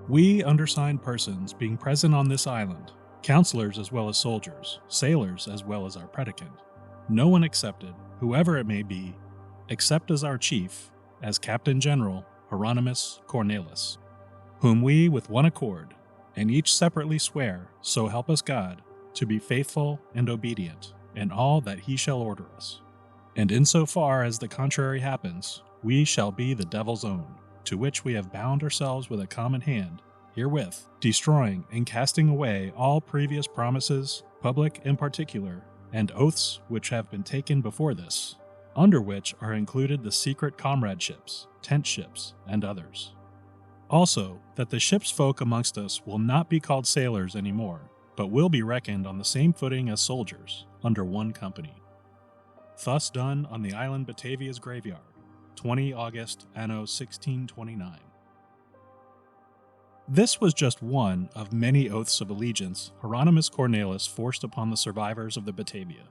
We undersigned persons being present on this island, counselors as well as soldiers, sailors as well as our predicant, no one excepted, whoever it may be, except as our chief, as Captain General Jeronimus Cornelisz, whom we with one accord, and each separately swear, so help us God, to be faithful and obedient in all that he shall order us. And in so far as the contrary happens, we shall be the devil's own, to which we have bound ourselves with a common hand, herewith, destroying and casting away all previous promises, public and particular, and oaths which have been taken before this, under which are included the secret comradeships, tent ships, and others. Also, that the ship's folk amongst us will not be called sailors any more, but will be reckoned on the same footing as soldiers, under one company. Thus done on the island Batavia's graveyard, 20 August anno 1629. This was just one of many oaths of allegiance Jeronimus Cornelisz forced upon the survivors of the Batavia,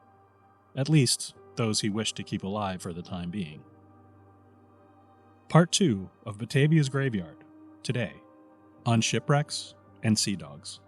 at least those he wished to keep alive for the time being. Part 2 of Batavia's Graveyard, today, on Shipwrecks and Sea Dogs.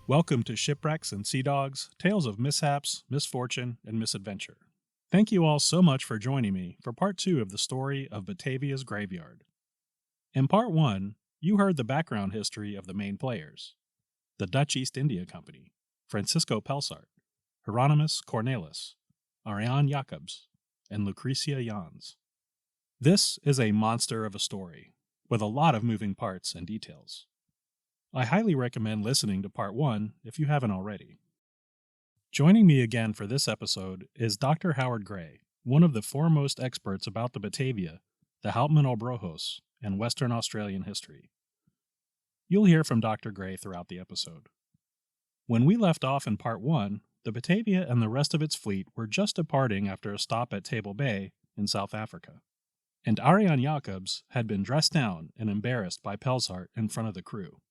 Welcome to Shipwrecks and Sea Dogs, tales of mishaps, misfortune, and misadventure. Thank you all so much for joining me for part 2 of the story of Batavia's Graveyard. In part 1, you heard the background history of the main players: the Dutch East India Company, Francisco Pelsaert, Jeronimus Cornelisz, Ariaen Jacobs, and Lucretia Jans. This is a monster of a story, with a lot of moving parts and details. I highly recommend listening to Part 1 if you haven't already. Joining me again for this episode is Dr. Howard Gray, one of the foremost experts about the Batavia, the Houtman Abrolhos, and Western Australian history. You'll hear from Dr. Gray throughout the episode. When we left off in Part 1, the Batavia and the rest of its fleet were just departing after a stop at Table Bay in South Africa, and Ariaen Jacobs had been dressed down and embarrassed by Pelsaert in front of the crew,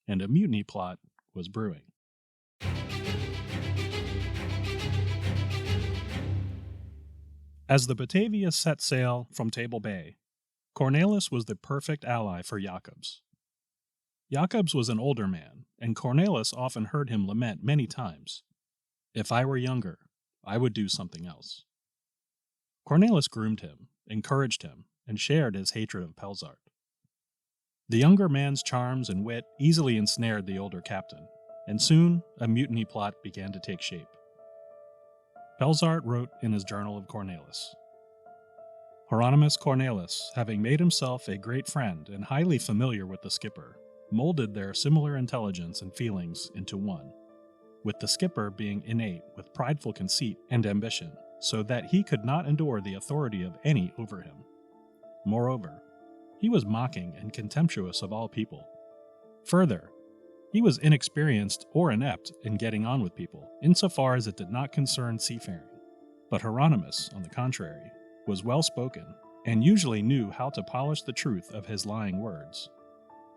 and a mutiny plot was brewing. As the Batavia set sail from Table Bay, Cornelisz was the perfect ally for Jacobs. Jacobs was an older man, and Cornelisz often heard him lament many times, "If I were younger, I would do something else." Cornelisz groomed him, encouraged him, and shared his hatred of Pelsaert. The younger man's charms and wit easily ensnared the older captain, and soon a mutiny plot began to take shape. Pelsaert wrote in his journal of Cornelisz, "Jeronimus Cornelisz, having made himself a great friend and highly familiar with the skipper, molded their similar intelligence and feelings into one, with the skipper being innate with prideful conceit and ambition, so that he could not endure the authority of any over him. Moreover, he was mocking and contemptuous of all people. Further, he was inexperienced or inept in getting on with people, insofar as it did not concern seafaring. But Jeronimus, on the contrary, was well-spoken, and usually knew how to polish the truth of his lying words.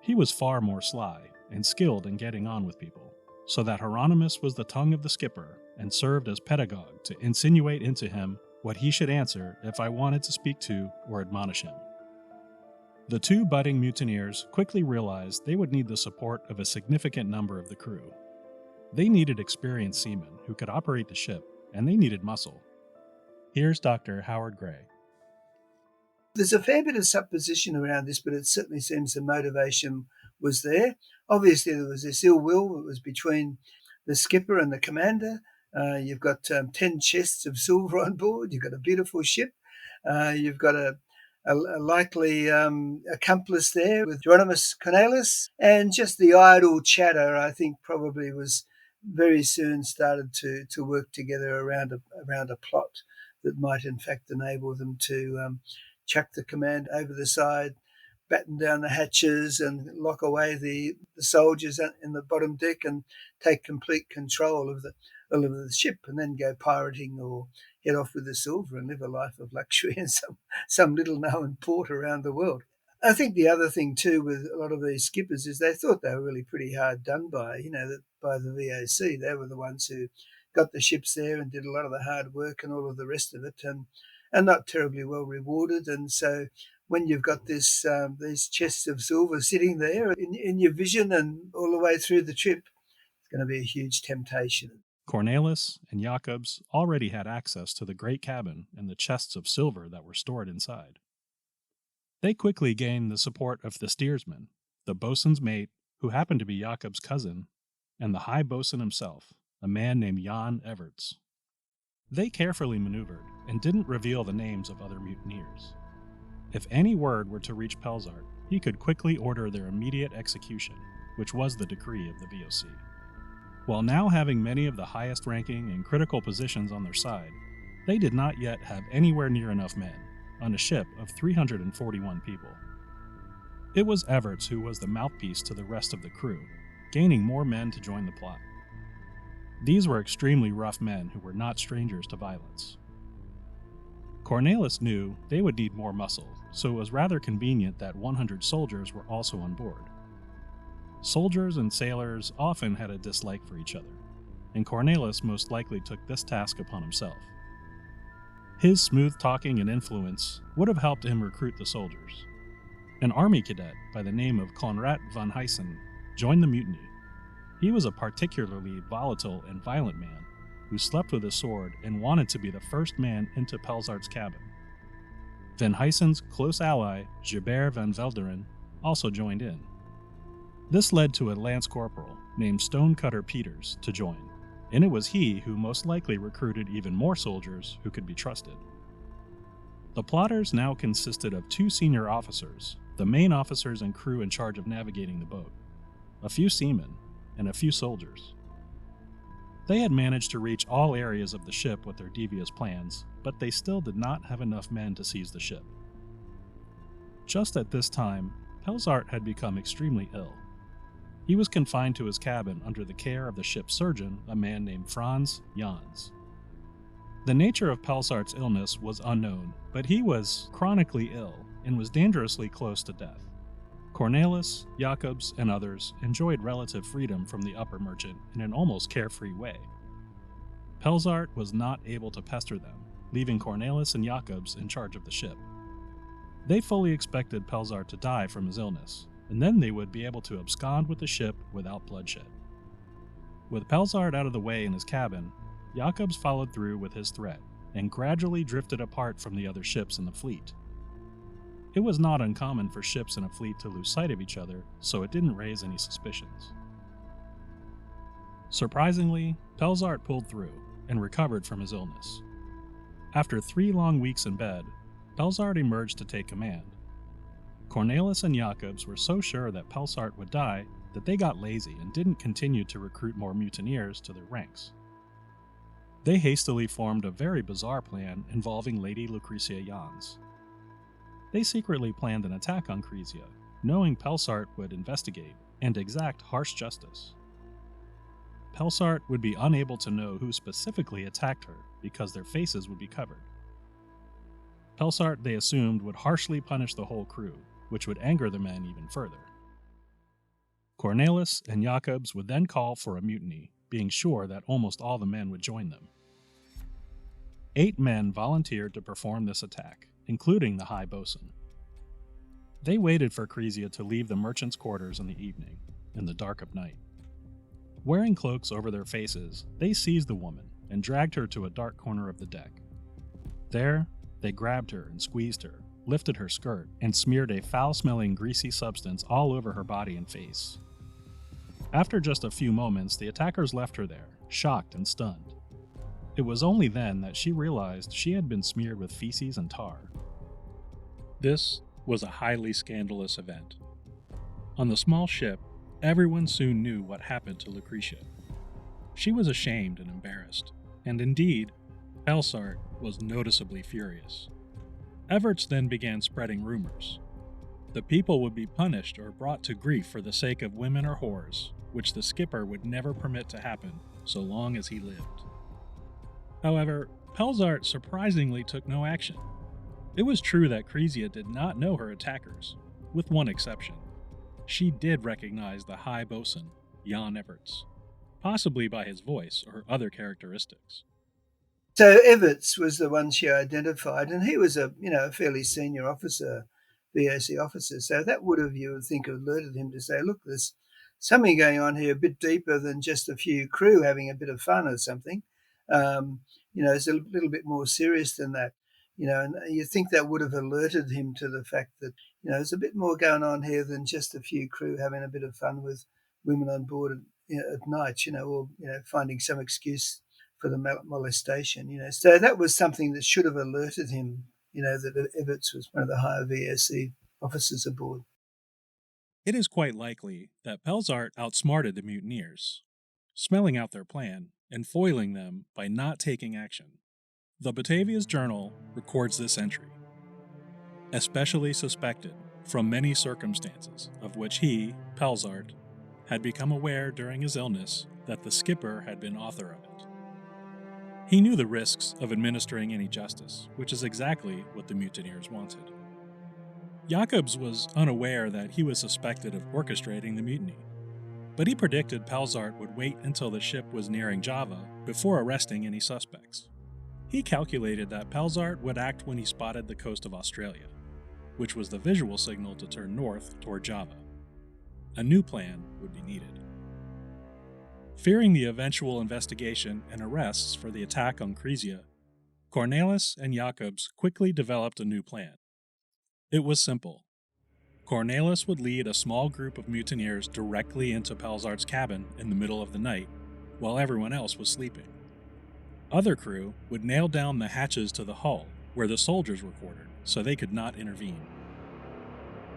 He was far more sly, and skilled in getting on with people, so that Jeronimus was the tongue of the skipper, and served as pedagogue to insinuate into him what he should answer if I wanted to speak to or admonish him." The two budding mutineers quickly realized they would need the support of a significant number of the crew. They needed experienced seamen who could operate the ship, and they needed muscle. Here's Dr. Howard Gray. There's a fair bit of supposition around this, but it certainly seems the motivation was there. Obviously, there was this ill will that was between the skipper and the commander. You've got 10 chests of silver on board. You've got a beautiful ship. You've got a likely accomplice there with Jeronimus Cornelisz, and just the idle chatter, I think, probably was very soon started to work together around a plot that might in fact enable them to chuck the command over the side, batten down the hatches and lock away the soldiers in the bottom deck and take complete control of the ship, and then go pirating or head off with the silver and live a life of luxury in some little-known port around the world. I think the other thing too with a lot of these skippers is they thought they were really pretty hard done by, by the VOC. They were the ones who got the ships there and did a lot of the hard work and all of the rest of it, and not terribly well rewarded. And so when you've got these chests of silver sitting there in your vision and all the way through the trip, it's going to be a huge temptation. Cornelisz and Jacobsz already had access to the great cabin and the chests of silver that were stored inside. They quickly gained the support of the steersman, the boatswain's mate, who happened to be Jacob's cousin, and the high boatswain himself, a man named Jan Everts. They carefully maneuvered and didn't reveal the names of other mutineers. If any word were to reach Pelsaert, he could quickly order their immediate execution, which was the decree of the VOC. While now having many of the highest ranking and critical positions on their side, they did not yet have anywhere near enough men, on a ship of 341 people. It was Everts who was the mouthpiece to the rest of the crew, gaining more men to join the plot. These were extremely rough men who were not strangers to violence. Cornelisz knew they would need more muscle, so it was rather convenient that 100 soldiers were also on board. Soldiers and sailors often had a dislike for each other, and Cornelisz most likely took this task upon himself. His smooth talking and influence would have helped him recruit the soldiers. An army cadet by the name of Conrad van Huysen joined the mutiny. He was a particularly volatile and violent man who slept with a sword and wanted to be the first man into Pelsaert's cabin. Van Huysen's close ally, Schipper van Velderen, also joined in. This led to a lance corporal named Stonecutter Peters to join, and it was he who most likely recruited even more soldiers who could be trusted. The plotters now consisted of 2 senior officers, the main officers and crew in charge of navigating the boat, a few seamen, and a few soldiers. They had managed to reach all areas of the ship with their devious plans, but they still did not have enough men to seize the ship. Just at this time, Pelsaert had become extremely ill. He was confined to his cabin under the care of the ship's surgeon, a man named Franz Jans. The nature of Pelsaert's illness was unknown, but he was chronically ill and was dangerously close to death. Cornelisz, Jacobsz, and others enjoyed relative freedom from the upper merchant in an almost carefree way. Pelsaert was not able to pester them, leaving Cornelisz and Jacobsz in charge of the ship. They fully expected Pelsaert to die from his illness, and then they would be able to abscond with the ship without bloodshed. With Pelsaert out of the way in his cabin, Jacobsz followed through with his threat and gradually drifted apart from the other ships in the fleet. It was not uncommon for ships in a fleet to lose sight of each other, so it didn't raise any suspicions. Surprisingly, Pelsaert pulled through and recovered from his illness. After 3 long weeks in bed, Pelsaert emerged to take command. Cornelisz and Jacobsz were so sure that Pelsaert would die that they got lazy and didn't continue to recruit more mutineers to their ranks. They hastily formed a very bizarre plan involving Lady Lucretia Jans. They secretly planned an attack on Crisia, knowing Pelsaert would investigate and exact harsh justice. Pelsaert would be unable to know who specifically attacked her because their faces would be covered. Pelsaert, they assumed, would harshly punish the whole crew, which would anger the men even further. Cornelisz and Jacobsz would then call for a mutiny, being sure that almost all the men would join them. 8 men volunteered to perform this attack, including the high boatswain. They waited for Crisia to leave the merchant's quarters in the evening, in the dark of night. Wearing cloaks over their faces, they seized the woman and dragged her to a dark corner of the deck. There, they grabbed her and squeezed her, lifted her skirt, and smeared a foul-smelling, greasy substance all over her body and face. After just a few moments, the attackers left her there, shocked and stunned. It was only then that she realized she had been smeared with feces and tar. This was a highly scandalous event. On the small ship, everyone soon knew what happened to Lucretia. She was ashamed and embarrassed, and indeed, Pelsaert was noticeably furious. Everts then began spreading rumors. The people would be punished or brought to grief for the sake of women or whores, which the skipper would never permit to happen so long as he lived. However, Pelsaert surprisingly took no action. It was true that Chrysia did not know her attackers, with one exception. She did recognize the high bosun, Jan Everts, possibly by his voice or other characteristics. So Everts was the one she identified, and he was a fairly senior officer, VOC officer. So that would have, you would think, alerted him to say, look, there's something going on here a bit deeper than just a few crew having a bit of fun or something. It's a little bit more serious than that. And you think that would have alerted him to the fact that, there's a bit more going on here than just a few crew having a bit of fun with women on board at night, or finding some excuse for the molestation. So that was something that should have alerted him, that Everts was one of the higher VOC officers aboard. It is quite likely that Pelsaert outsmarted the mutineers, smelling out their plan and foiling them by not taking action. The Batavia's journal records this entry. Especially suspected, from many circumstances of which he, Pelsaert, had become aware during his illness that the skipper had been author of it. He knew the risks of administering any justice, which is exactly what the mutineers wanted. Jacobsz was unaware that he was suspected of orchestrating the mutiny, but he predicted Pelsaert would wait until the ship was nearing Java before arresting any suspects. He calculated that Pelsaert would act when he spotted the coast of Australia, which was the visual signal to turn north toward Java. A new plan would be needed. Fearing the eventual investigation and arrests for the attack on Chrysia, Cornelisz and Jacobsz quickly developed a new plan. It was simple. Cornelisz would lead a small group of mutineers directly into Pelsaert's cabin in the middle of the night, while everyone else was sleeping. Other crew would nail down the hatches to the hull, where the soldiers were quartered, so they could not intervene.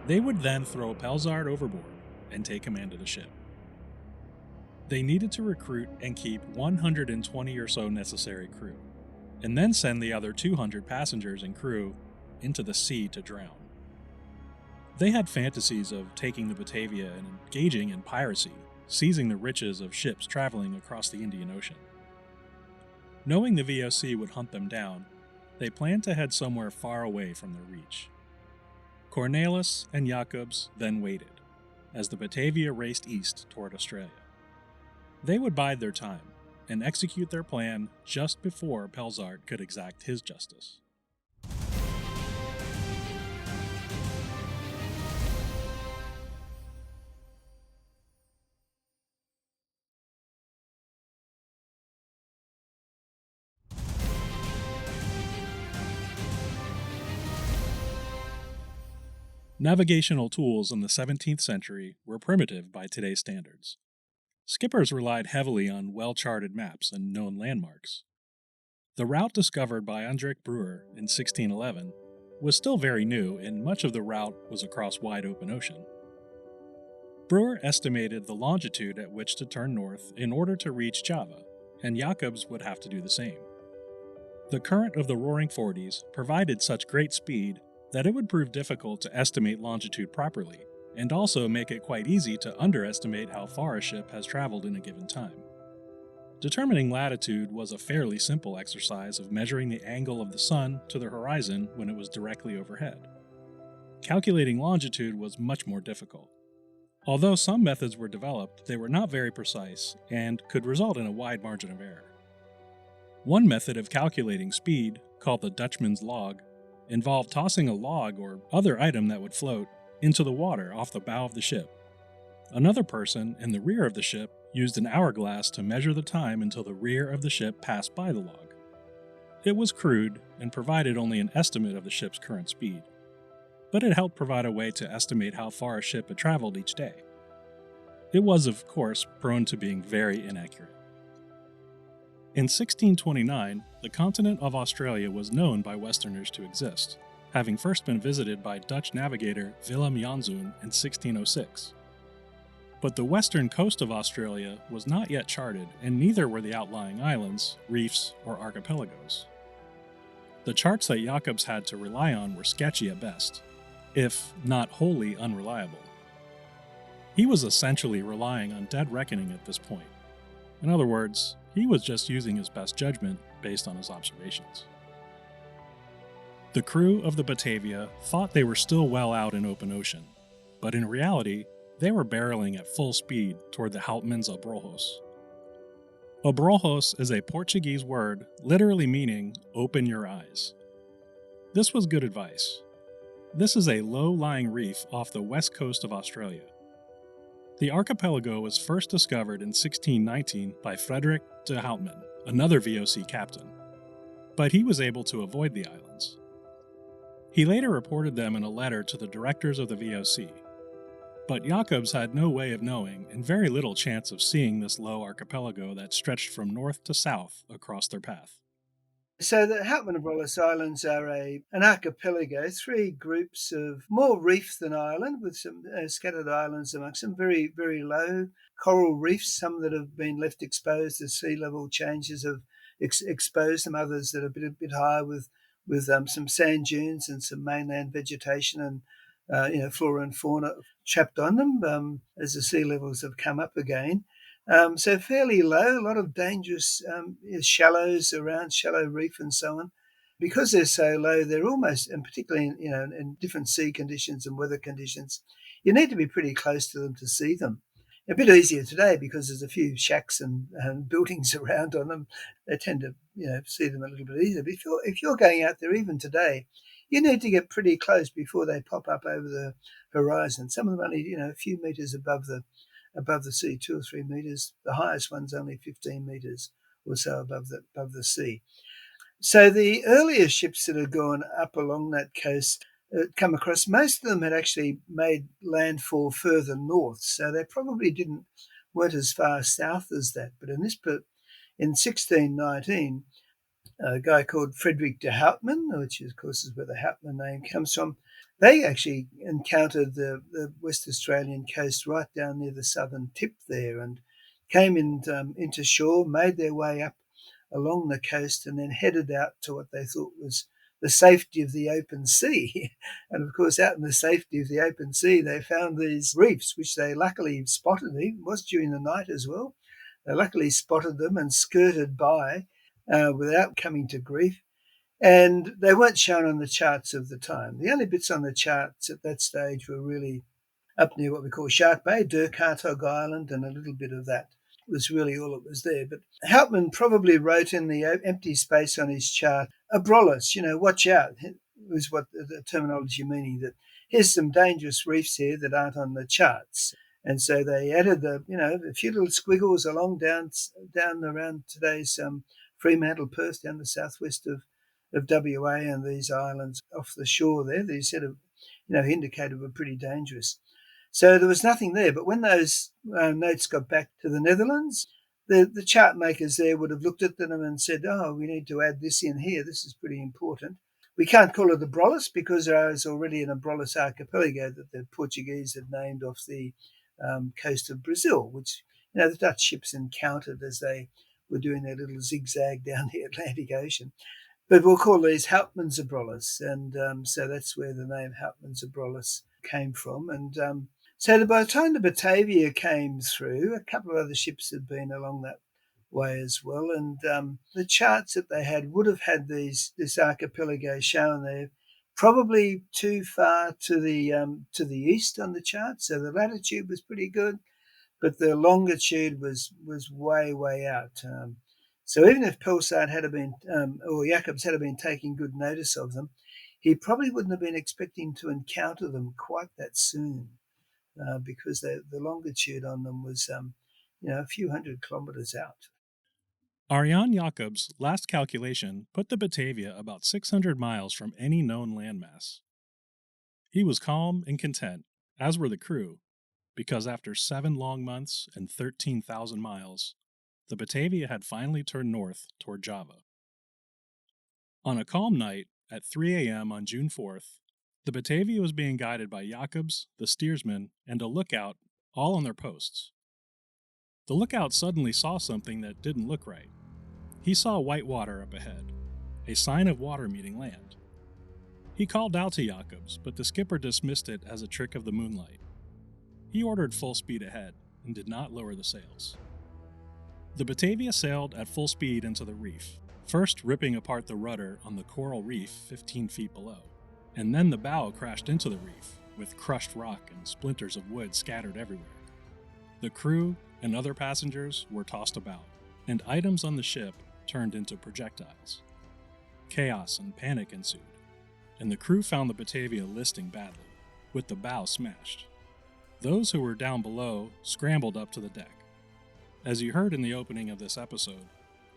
They would then throw Pelsaert overboard and take command of the ship. They needed to recruit and keep 120 or so necessary crew, and then send the other 200 passengers and crew into the sea to drown. They had fantasies of taking the Batavia and engaging in piracy, seizing the riches of ships traveling across the Indian Ocean. Knowing the VOC would hunt them down, they planned to head somewhere far away from their reach. Cornelisz and Jacobsz then waited, as the Batavia raced east toward Australia. They would bide their time and execute their plan just before Pelsaert could exact his justice. Navigational tools in the 17th century were primitive by today's standards. Skippers relied heavily on well-charted maps and known landmarks. The route discovered by Hendrik Breuer in 1611 was still very new, and much of the route was across wide open ocean. Breuer estimated the longitude at which to turn north in order to reach Java, and Jacobsz would have to do the same. The current of the Roaring Forties provided such great speed that it would prove difficult to estimate longitude properly, and also make it quite easy to underestimate how far a ship has traveled in a given time. Determining latitude was a fairly simple exercise of measuring the angle of the sun to the horizon when it was directly overhead. Calculating longitude was much more difficult. Although some methods were developed, they were not very precise and could result in a wide margin of error. One method of calculating speed, called the Dutchman's log, involved tossing a log or other item that would float into the water off the bow of the ship. Another person in the rear of the ship used an hourglass to measure the time until the rear of the ship passed by the log. It was crude and provided only an estimate of the ship's current speed, but it helped provide a way to estimate how far a ship had traveled each day. It was, of course, prone to being very inaccurate. In 1629, the continent of Australia was known by Westerners to exist, having first been visited by Dutch navigator Willem Janszoon in 1606. But the western coast of Australia was not yet charted, and neither were the outlying islands, reefs, or archipelagos. The charts that Jacobsz had to rely on were sketchy at best, if not wholly unreliable. He was essentially relying on dead reckoning at this point. In other words, he was just using his best judgment based on his observations. The crew of the Batavia thought they were still well out in open ocean, but in reality, they were barreling at full speed toward the Houtman's Abrolhos. Abrolhos is a Portuguese word literally meaning open your eyes. This was good advice. This is a low-lying reef off the west coast of Australia. The archipelago was first discovered in 1619 by Frederick de Houtman, another VOC captain, but he was able to avoid the islands. He later reported them in a letter to the directors of the VOC, but Jacobs had no way of knowing and very little chance of seeing this low archipelago that stretched from north to south across their path. So the Houtman and Abrolhos Islands are an archipelago, three groups of more reef than island, with some scattered islands amongst them, very, very low coral reefs, some that have been left exposed as sea level changes have exposed them, others that are a bit higher with some sand dunes and some mainland vegetation and flora and fauna trapped on them as the sea levels have come up again. So fairly low, a lot of dangerous shallows around, shallow reef and so on. Because they're so low, they're almost, and particularly in different sea conditions and weather conditions, you need to be pretty close to them to see them. A bit easier today because there's a few shacks and buildings around on them. They tend to see them a little bit easier. But if you're going out there even today, you need to get pretty close before they pop up over the horizon. Some of them only a few meters above the sea, 2 or 3 meters. The highest one's only 15 meters or so above the sea. So the earlier ships that had gone up along that coast come across, most of them had actually made landfall further north, so they probably weren't as far south as that. But in 1619, a guy called Frederick de Houtman, which of course is where the Houtman name comes from, they actually encountered the West Australian coast right down near the southern tip there and came into shore, made their way up along the coast and then headed out to what they thought was the safety of the open sea. And of course, out in the safety of the open sea, they found these reefs, which they luckily spotted. It was during the night as well. They luckily spotted them and skirted by without coming to grief. And they weren't shown on the charts of the time. The only bits on the charts at that stage were really up near what we call Shark Bay, Dirkartog Island, and a little bit of that was really all that was there. But Houtman probably wrote in the empty space on his chart, Abrolhos, watch out, was what the terminology meaning that here's some dangerous reefs here that aren't on the charts. And so they added a few little squiggles along down around today's Fremantle, Perth, down the southwest of WA and these islands off the shore there. They said, indicated were pretty dangerous. So there was nothing there. But when those notes got back to the Netherlands, the chart makers there would have looked at them and said, we need to add this in here. This is pretty important. We can't call it Abrolhos because there is already an Abrolhos archipelago that the Portuguese had named off the coast of Brazil, which the Dutch ships encountered as they were doing their little zigzag down the Atlantic Ocean. But we'll call these Houtman's Abrolhos, and so that's where the name Houtman's Abrolhos came from. And so by the time the Batavia came through, a couple of other ships had been along that way as well, and the charts that they had would have had this archipelago shown there, probably too far to the east on the chart. So the latitude was pretty good, but the longitude was way out. So even if Pelsaert had been, or Jacobs had been taking good notice of them, he probably wouldn't have been expecting to encounter them quite that soon, because the longitude on them was, a few hundred kilometers out. Ariaen Jacobs' last calculation put the Batavia about 600 miles from any known landmass. He was calm and content, as were the crew, because after 7 long months and 13,000 miles, the Batavia had finally turned north toward Java. On a calm night at 3 a.m. on June 4th, the Batavia was being guided by Jacobs, the steersman, and a lookout, all on their posts. The lookout suddenly saw something that didn't look right. He saw white water up ahead, a sign of water meeting land. He called out to Jacobsz, but the skipper dismissed it as a trick of the moonlight. He ordered full speed ahead and did not lower the sails. The Batavia sailed at full speed into the reef, first ripping apart the rudder on the coral reef 15 feet below, and then the bow crashed into the reef, with crushed rock and splinters of wood scattered everywhere. The crew and other passengers were tossed about, and items on the ship turned into projectiles. Chaos and panic ensued, and the crew found the Batavia listing badly, with the bow smashed. Those who were down below scrambled up to the deck. As you heard in the opening of this episode,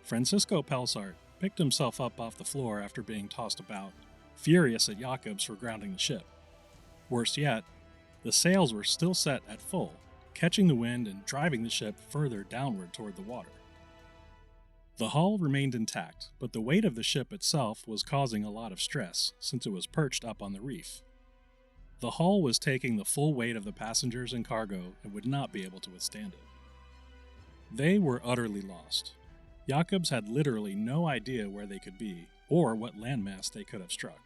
Francisco Pelsaert picked himself up off the floor after being tossed about, furious at Jacobsz for grounding the ship. Worse yet, the sails were still set at full, catching the wind and driving the ship further downward toward the water. The hull remained intact, but the weight of the ship itself was causing a lot of stress since it was perched up on the reef. The hull was taking the full weight of the passengers and cargo and would not be able to withstand it. They were utterly lost. Jacobsz had literally no idea where they could be or what landmass they could have struck.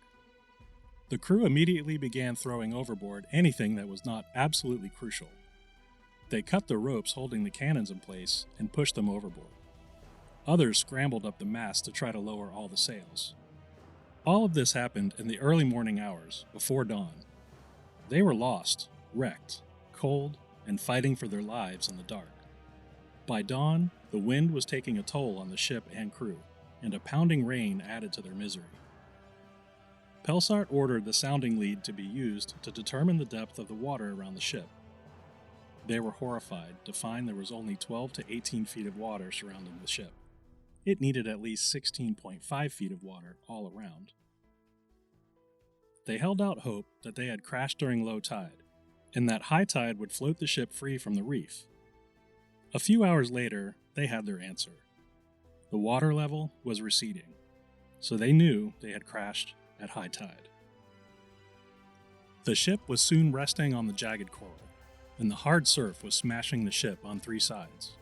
The crew immediately began throwing overboard anything that was not absolutely crucial. They cut the ropes holding the cannons in place and pushed them overboard. Others scrambled up the mast to try to lower all the sails. All of this happened in the early morning hours, before dawn. They were lost, wrecked, cold, and fighting for their lives in the dark. By dawn, the wind was taking a toll on the ship and crew, and a pounding rain added to their misery. Pelsaert ordered the sounding lead to be used to determine the depth of the water around the ship. They were horrified to find there was only 12 to 18 feet of water surrounding the ship. It needed at least 16.5 feet of water all around. They held out hope that they had crashed during low tide, and that high tide would float the ship free from the reef. A few hours later, they had their answer. The water level was receding, so they knew they had crashed at high tide. The ship was soon resting on the jagged coral, and the hard surf was smashing the ship on three sides.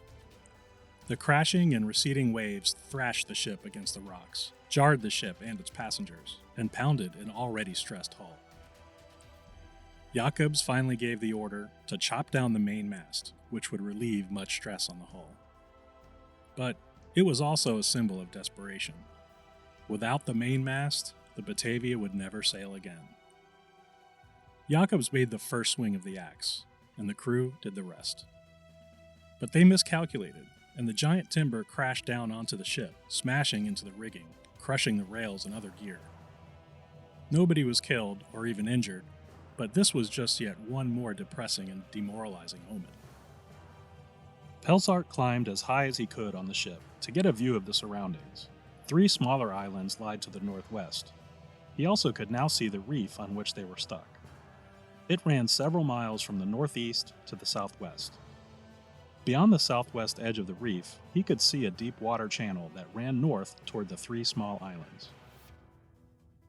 The crashing and receding waves thrashed the ship against the rocks, jarred the ship and its passengers, and pounded an already stressed hull. Jacobsz finally gave the order to chop down the main mast, which would relieve much stress on the hull. But it was also a symbol of desperation. Without the main mast, the Batavia would never sail again. Jacobsz made the first swing of the axe, and the crew did the rest. But they miscalculated, and the giant timber crashed down onto the ship, smashing into the rigging, crushing the rails and other gear. Nobody was killed or even injured, but this was just yet one more depressing and demoralizing omen. Pelsaert climbed as high as he could on the ship to get a view of the surroundings. 3 smaller islands lied to the northwest. He also could now see the reef on which they were stuck. It ran several miles from the northeast to the southwest. Beyond the southwest edge of the reef, he could see a deep water channel that ran north toward the 3 small islands.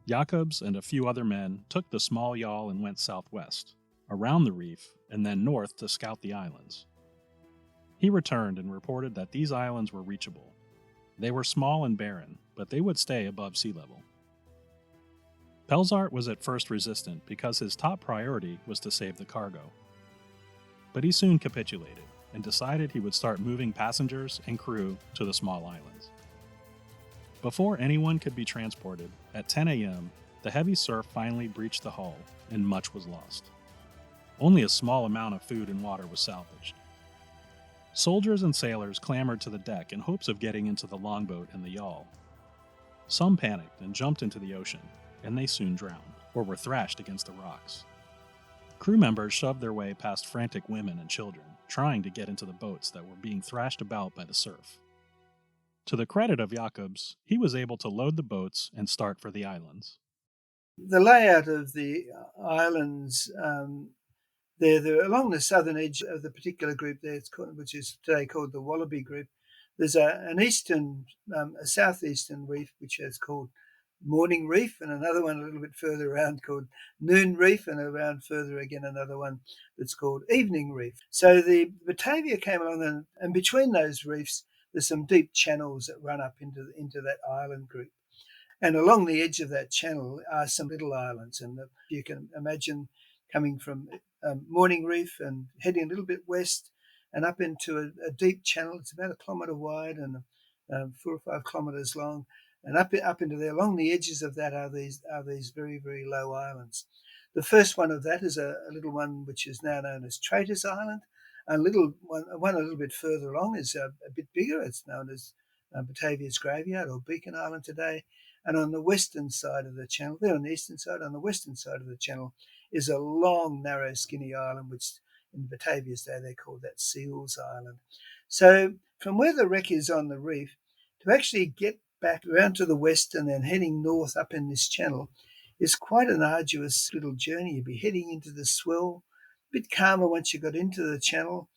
Jacobsz and a few other men took the small yawl and went southwest, around the reef, and then north to scout the islands. He returned and reported that these islands were reachable. They were small and barren, but they would stay above sea level. Pelsaert was at first resistant because his top priority was to save the cargo. But he soon capitulated and decided he would start moving passengers and crew to the small islands. Before anyone could be transported, at 10 a.m., the heavy surf finally breached the hull, and much was lost. Only a small amount of food and water was salvaged. Soldiers and sailors clambered to the deck in hopes of getting into the longboat and the yawl. Some panicked and jumped into the ocean, and they soon drowned, or were thrashed against the rocks. Crew members shoved their way past frantic women and children, trying to get into the boats that were being thrashed about by the surf. To the credit of Jacobsz, he was able to load the boats and start for the islands. The layout of the islands, they're along the southern edge of the particular group there, which is today called the Wallaby Group. There's a southeastern reef, which is called Morning Reef, and another one a little bit further around called Noon Reef, and around further again another one that's called Evening Reef. So the Batavia came along, and between those reefs there's some deep channels that run up into that island group. And along the edge of that channel are some little islands, and you can imagine coming from Morning Reef and heading a little bit west and up into a deep channel. It's about 1 kilometre wide and 4 or 5 kilometres long. And up into there, along the edges of that are these very, very low islands. The first one of that is a little one which is now known as Traitors Island. A little one a little bit further along is a bit bigger. It's known as Batavia's Graveyard, or Beacon Island today. And on the western side of the channel, there on the eastern side, on the western side of the channel, is a long, narrow, skinny island, which in Batavia's day they called that Seals Island. So from where the wreck is on the reef, to actually get back around to the west and then heading north up in this channel is quite an arduous little journey. You'd be heading into the swell, a bit calmer once you got into the channel,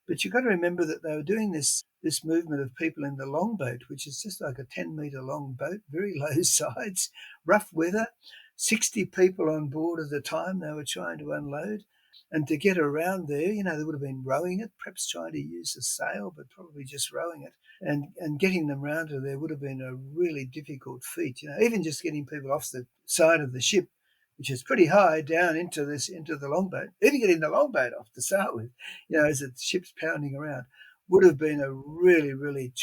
but you've got to remember that they were doing this movement of people in the longboat, which is just like a 10-metre long boat, very low sides, rough weather, 60 people on board at the time they were trying to unload. And to get around there, they would have been rowing it, perhaps trying to use a sail, but probably just rowing it. And getting them round to there would have been a really difficult feat. Even just getting people off the side of the ship, which is pretty high, down into the longboat, even getting the longboat off to start with, as the ship's pounding around, would have been a really, really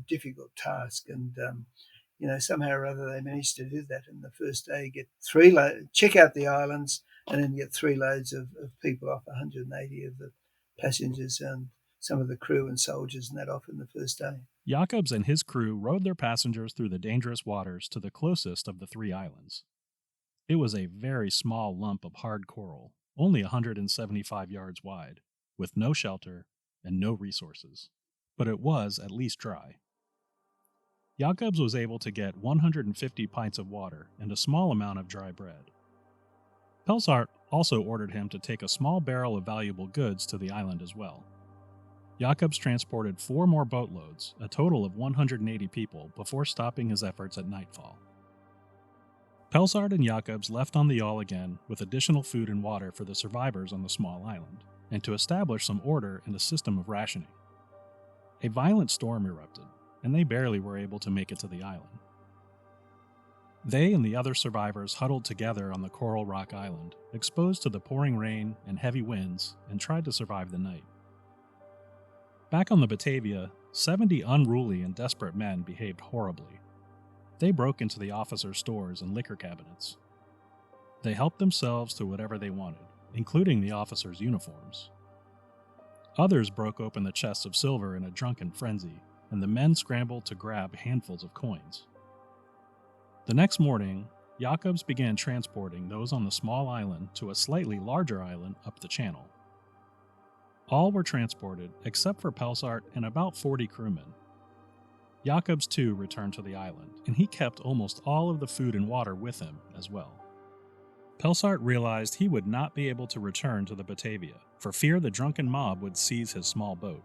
difficult task. And, somehow or other they managed to do that. And the first day, get check out the islands, and then get 3 loads of people off, 180 of the passengers and some of the crew and soldiers and that off in the first day. Jacobsz and his crew rowed their passengers through the dangerous waters to the closest of the 3 islands. It was a very small lump of hard coral, only 175 yards wide, with no shelter and no resources. But it was at least dry. Jacobsz was able to get 150 pints of water and a small amount of dry bread. Pelsaert also ordered him to take a small barrel of valuable goods to the island as well. Jacobsz transported 4 more boatloads, a total of 180 people, before stopping his efforts at nightfall. Pelsaert and Jacobsz left on the yawl again with additional food and water for the survivors on the small island, and to establish some order and a system of rationing. A violent storm erupted, and they barely were able to make it to the island. They and the other survivors huddled together on the coral rock island, exposed to the pouring rain and heavy winds, and tried to survive the night. Back on the Batavia, 70 unruly and desperate men behaved horribly. They broke into the officers' stores and liquor cabinets. They helped themselves to whatever they wanted, including the officers' uniforms. Others broke open the chests of silver in a drunken frenzy, and the men scrambled to grab handfuls of coins. The next morning, Jacobsz began transporting those on the small island to a slightly larger island up the channel. All were transported except for Pelsaert and about 40 crewmen. Jacobsz too returned to the island, and he kept almost all of the food and water with him as well. Pelsaert realized he would not be able to return to the Batavia, for fear the drunken mob would seize his small boat.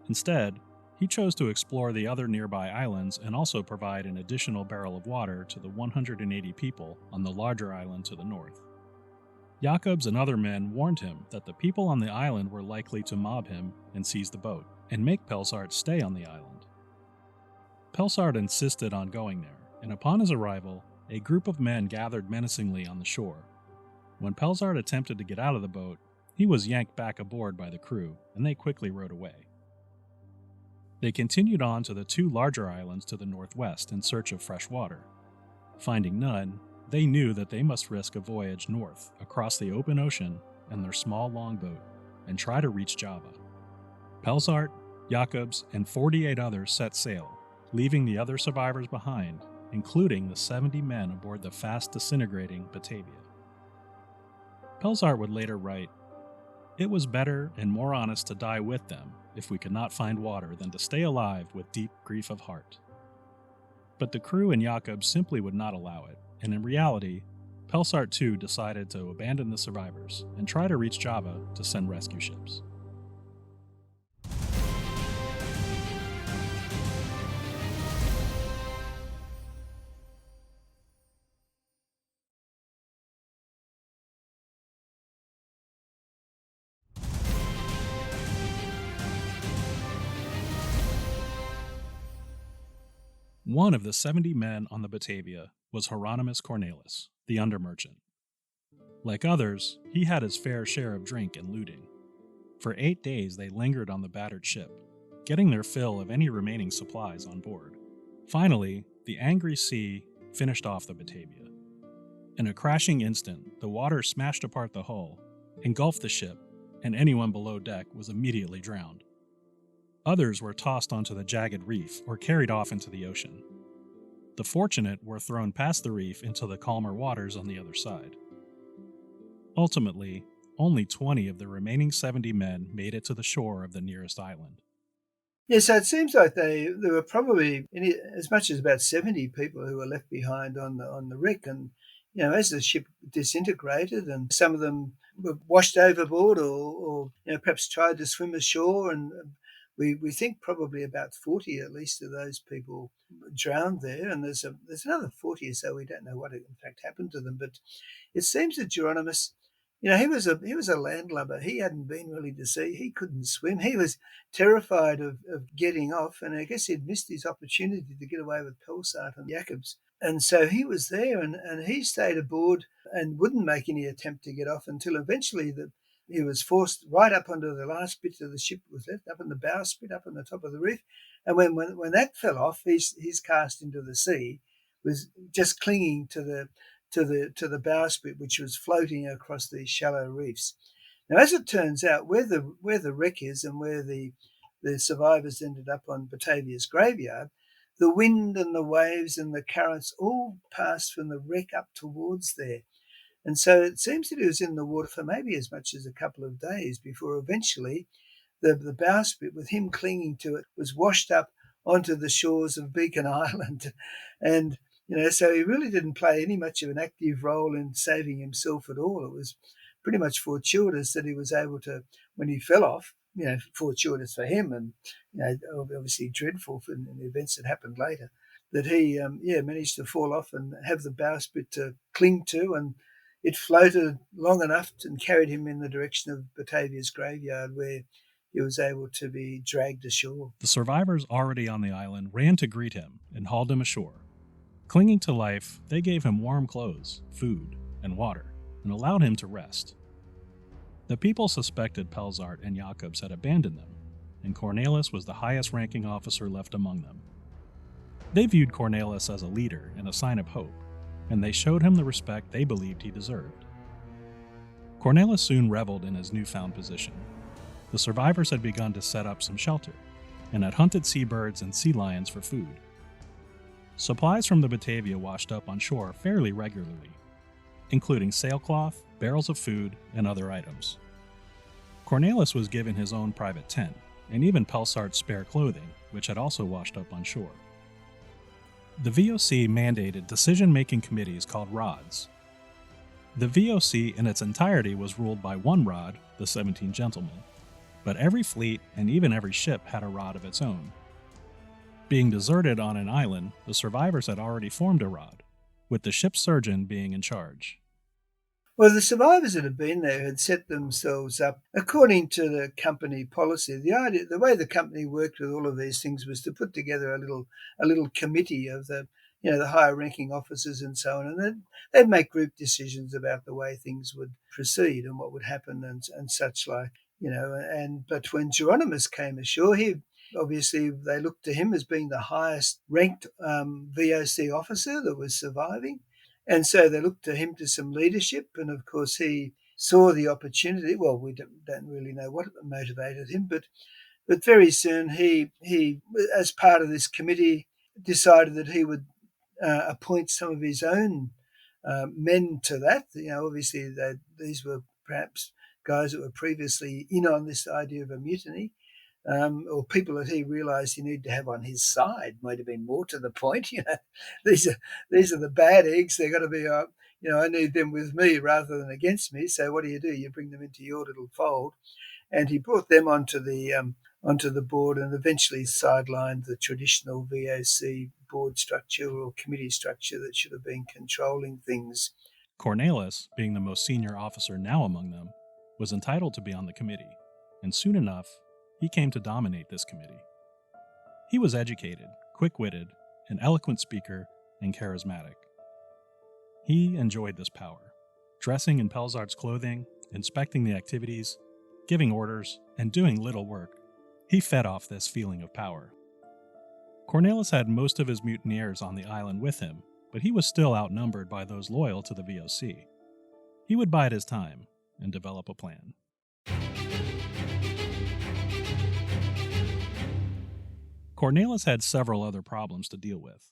Instead, he chose to explore the other nearby islands and also provide an additional barrel of water to the 180 people on the larger island to the north. Jacobsz and other men warned him that the people on the island were likely to mob him and seize the boat, and make Pelsaert stay on the island. Pelsaert insisted on going there, and upon his arrival, a group of men gathered menacingly on the shore. When Pelsaert attempted to get out of the boat, he was yanked back aboard by the crew, and they quickly rowed away. They continued on to the 2 larger islands to the northwest in search of fresh water. Finding none, they knew that they must risk a voyage north across the open ocean in their small longboat and try to reach Java. Pelsaert, Jacobsz, and 48 others set sail, leaving the other survivors behind, including the 70 men aboard the fast-disintegrating Batavia. Pelsaert would later write, "It was better and more honest to die with them if we could not find water than to stay alive with deep grief of heart." But the crew and Jacobsz simply would not allow it, and in reality, Pelsaert too decided to abandon the survivors and try to reach Java to send rescue ships. One of the 70 men on the Batavia was Jeronimus Cornelisz, the undermerchant. Like others, he had his fair share of drink and looting. For 8 days they lingered on the battered ship, getting their fill of any remaining supplies on board. Finally, the angry sea finished off the Batavia. In a crashing instant, the water smashed apart the hull, engulfed the ship, and anyone below deck was immediately drowned. Others were tossed onto the jagged reef or carried off into the ocean. The fortunate were thrown past the reef into the calmer waters on the other side. Ultimately, only 20 of the remaining 70 men made it to the shore of the nearest island. Yeah, so it seems like there were probably as much as about 70 people who were left behind on the wreck, and as the ship disintegrated, and some of them were washed overboard, or perhaps tried to swim ashore, and we think probably about 40 at least of those people drowned there, and there's another 40 or so we don't know what in fact happened to them, but it seems that Jeronimus, he was a landlubber. He hadn't been really to sea. He couldn't swim. He was terrified of getting off, and I guess he'd missed his opportunity to get away with Pelsaert and Jacobsz. And so he was there, and he stayed aboard and wouldn't make any attempt to get off until eventually he was forced right up onto the last bit of the ship was left, up on the bowsprit, up on the top of the reef. And when that fell off, he's cast into the sea, was just clinging to the bowsprit, which was floating across these shallow reefs. Now, as it turns out, where the wreck is and where the survivors ended up on Batavia's graveyard, the wind and the waves and the currents all passed from the wreck up towards there. And so it seems that he was in the water for maybe as much as a couple of days before eventually the bowsprit, with him clinging to it, was washed up onto the shores of Beacon Island. And so he really didn't play any much of an active role in saving himself at all. It was pretty much fortuitous that he was able to, when he fell off, fortuitous for him, and obviously dreadful for the events that happened later, that he managed to fall off and have the bowsprit to cling to, and it floated long enough and carried him in the direction of Batavia's graveyard, where he was able to be dragged ashore. The survivors already on the island ran to greet him and hauled him ashore. Clinging to life, they gave him warm clothes, food, and water, and allowed him to rest. The people suspected Pelsaert and Jacobsz had abandoned them, and Cornelisz was the highest-ranking officer left among them. They viewed Cornelisz as a leader and a sign of hope, and they showed him the respect they believed he deserved. Cornelisz soon reveled in his newfound position. The survivors had begun to set up some shelter, and had hunted seabirds and sea lions for food. Supplies from the Batavia washed up on shore fairly regularly, including sailcloth, barrels of food, and other items. Cornelisz was given his own private tent, and even Pelsaert's spare clothing, which had also washed up on shore. The VOC mandated decision-making committees called rods. The VOC in its entirety was ruled by one rod, the 17 Gentlemen, but every fleet and even every ship had a rod of its own. Being deserted on an island, the survivors had already formed a rod, with the ship's surgeon being in charge. Well, the survivors that had been there had set themselves up according to the company policy. The way the company worked with all of these things was to put together a little committee of the higher ranking officers and so on, and they'd make group decisions about the way things would proceed and what would happen and such like. But when Jeronimus came ashore, obviously they looked to him as being the highest ranked VOC officer that was surviving. And so they looked to him to some leadership, and of course he saw the opportunity. Well, we don't really know what motivated him, but very soon he, as part of this committee, decided that he would appoint some of his own men to that. Obviously these were perhaps guys that were previously in on this idea of a mutiny. Or people that he realised he needed to have on his side, might have been more to the point. These are the bad eggs. They're got to be, I need them with me rather than against me. So what do? You bring them into your little fold, and he brought them onto the board, and eventually sidelined the traditional VOC board structure or committee structure that should have been controlling things. Cornelisz, being the most senior officer now among them, was entitled to be on the committee, and soon enough, he came to dominate this committee. He was educated, quick-witted, an eloquent speaker, and charismatic. He enjoyed this power, dressing in Pelsaert's clothing, inspecting the activities, giving orders, and doing little work. He fed off this feeling of power. Cornelisz had most of his mutineers on the island with him, but he was still outnumbered by those loyal to the VOC. He would bide his time and develop a plan. Cornelisz had several other problems to deal with.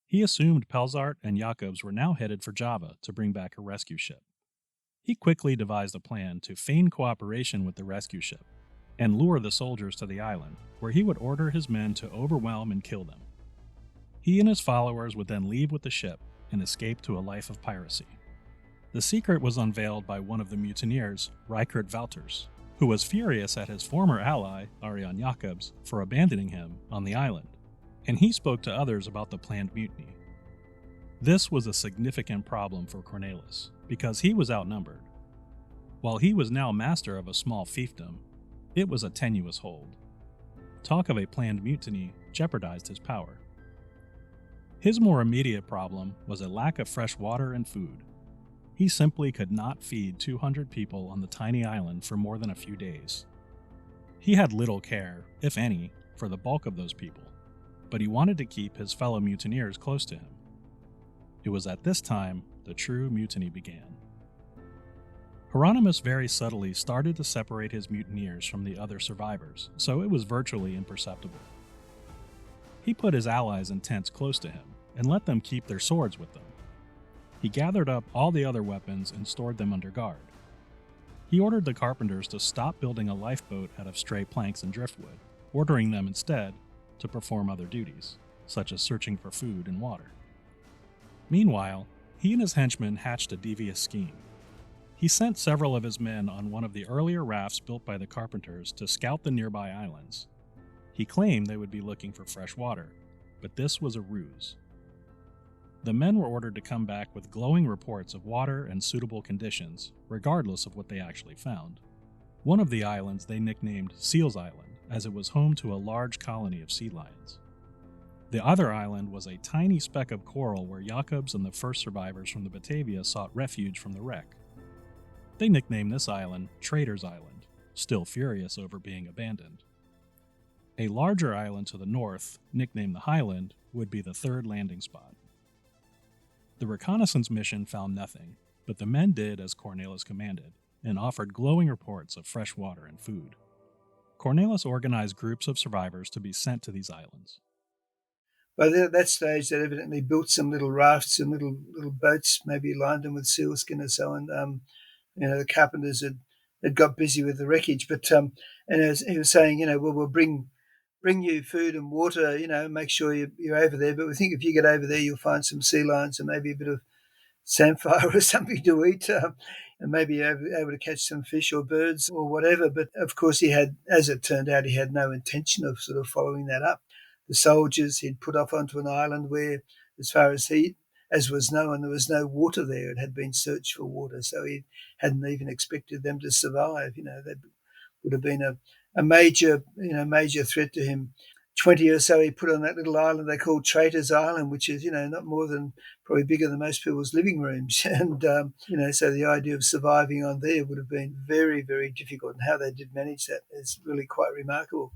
He assumed Pelsaert and Jacobsz were now headed for Java to bring back a rescue ship. He quickly devised a plan to feign cooperation with the rescue ship and lure the soldiers to the island, where he would order his men to overwhelm and kill them. He and his followers would then leave with the ship and escape to a life of piracy. The secret was unveiled by one of the mutineers, Reichert Wouters, who was furious at his former ally, Ariaen Jacobs, for abandoning him on the island, and he spoke to others about the planned mutiny. This was a significant problem for Cornelisz, because he was outnumbered. While he was now master of a small fiefdom, it was a tenuous hold. Talk of a planned mutiny jeopardized his power. His more immediate problem was a lack of fresh water and food. He simply could not feed 200 people on the tiny island for more than a few days. He had little care, if any, for the bulk of those people, but he wanted to keep his fellow mutineers close to him. It was at this time the true mutiny began. Hieronymus very subtly started to separate his mutineers from the other survivors, so it was virtually imperceptible. He put his allies in tents close to him and let them keep their swords with them. He gathered up all the other weapons and stored them under guard. He ordered the carpenters to stop building a lifeboat out of stray planks and driftwood, ordering them instead to perform other duties, such as searching for food and water. Meanwhile, he and his henchmen hatched a devious scheme. He sent several of his men on one of the earlier rafts built by the carpenters to scout the nearby islands. He claimed they would be looking for fresh water, but this was a ruse. The men were ordered to come back with glowing reports of water and suitable conditions, regardless of what they actually found. One of the islands they nicknamed Seals Island, as it was home to a large colony of sea lions. The other island was a tiny speck of coral where Jacobsz and the first survivors from the Batavia sought refuge from the wreck. They nicknamed this island Trader's Island, still furious over being abandoned. A larger island to the north, nicknamed the Highland, would be the third landing spot. The reconnaissance mission found nothing, but the men did as Cornelisz commanded, and offered glowing reports of fresh water and food. Cornelisz organized groups of survivors to be sent to these islands. By that stage, they evidently built some little rafts and little boats, maybe lined them with sealskin or so, and the carpenters had got busy with the wreckage. But and as he was saying, we'll bring you food and water, make sure you're over there. But we think if you get over there, you'll find some sea lions and maybe a bit of samphire or something to eat, and maybe you're able to catch some fish or birds or whatever. But of course, as it turned out, he had no intention of sort of following that up. The soldiers he'd put off onto an island where, as far as was known, there was no water there. It had been searched for water, so he hadn't even expected them to survive. That would have been a major threat to him. 20 or so he put on that little island they called Trader's Island, which is, not more than probably bigger than most people's living rooms. And, so the idea of surviving on there would have been very, very difficult. And how they did manage that is really quite remarkable.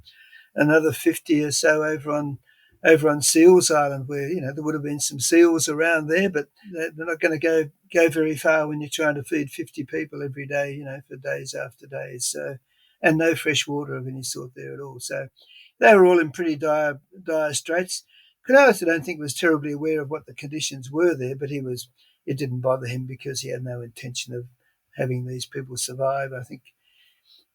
Another 50 or so over on Seals Island, where, there would have been some seals around there, but they're not going to go very far when you're trying to feed 50 people every day, for days after days. So, and no fresh water of any sort there at all. So they were all in pretty dire straits. Cornelisz, I don't think, was terribly aware of what the conditions were there, but it didn't bother him because he had no intention of having these people survive. I think,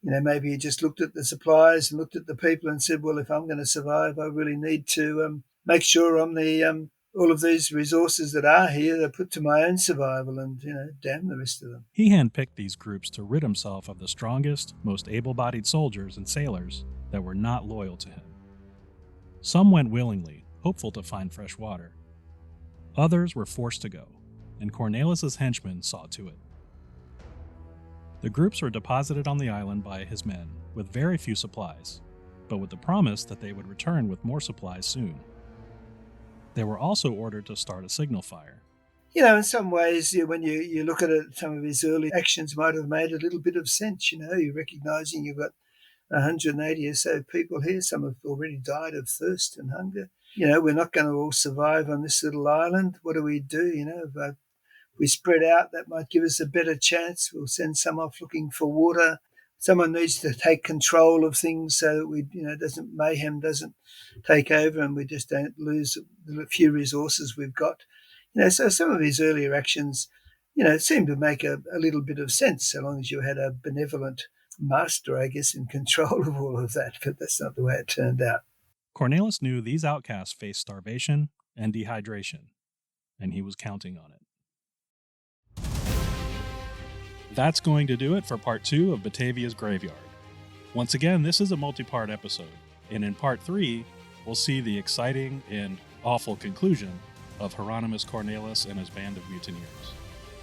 maybe he just looked at the supplies and looked at the people and said, well, if I'm going to survive, I really need to make sure I'm all of these resources that are here are put to my own survival and, damn the rest of them. He handpicked these groups to rid himself of the strongest, most able-bodied soldiers and sailors that were not loyal to him. Some went willingly, hopeful to find fresh water. Others were forced to go, and Cornelisz's henchmen saw to it. The groups were deposited on the island by his men with very few supplies, but with the promise that they would return with more supplies soon. They were also ordered to start a signal fire. In some ways, when you look at it, some of his early actions might have made a little bit of sense. You're recognising you've got 180 or so people here. Some have already died of thirst and hunger. We're not going to all survive on this little island. What do we do? If we spread out, that might give us a better chance. We'll send some off looking for water. Someone needs to take control of things so that mayhem doesn't take over and we just don't lose the few resources we've got. So some of his earlier actions, seemed to make a little bit of sense so long as you had a benevolent master, I guess, in control of all of that. But that's not the way it turned out. Cornelisz knew these outcasts faced starvation and dehydration, and he was counting on it. That's going to do it for part 2 of Batavia's Graveyard. Once again, this is a multi-part episode, and in part 3, we'll see the exciting and awful conclusion of Jeronimus Cornelisz and his band of mutineers.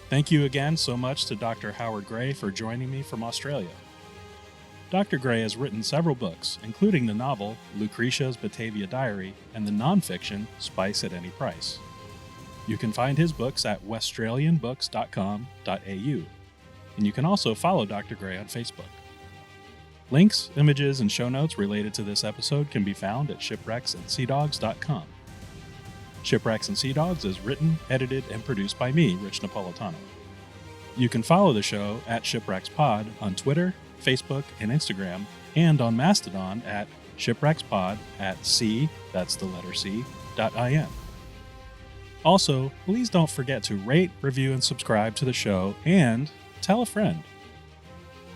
Thank you again so much to Dr. Howard Gray for joining me from Australia. Dr. Gray has written several books, including the novel Lucretia's Batavia Diary and the nonfiction Spice at Any Price. You can find his books at westralianbooks.com.au, and you can also follow Dr. Gray on Facebook. Links, images, and show notes related to this episode can be found at shipwrecksandseadogs.com. Shipwrecks and Sea Dogs is written, edited, and produced by me, Rich Napolitano. You can follow the show at ShipwrecksPod on Twitter, Facebook, and Instagram, and on Mastodon at shipwreckspod at c, that's the letter C, .in. Also, please don't forget to rate, review, and subscribe to the show, and tell a friend.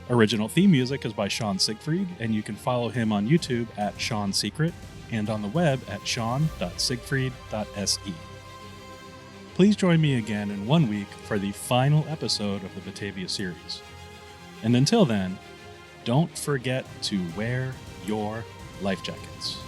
Original theme music is by Sean Siegfried, and you can follow him on YouTube at Sean Secret, and on the web at sean.siegfried.se. Please join me again in 1 week for the final episode of the Batavia series. And until then, don't forget to wear your life jackets.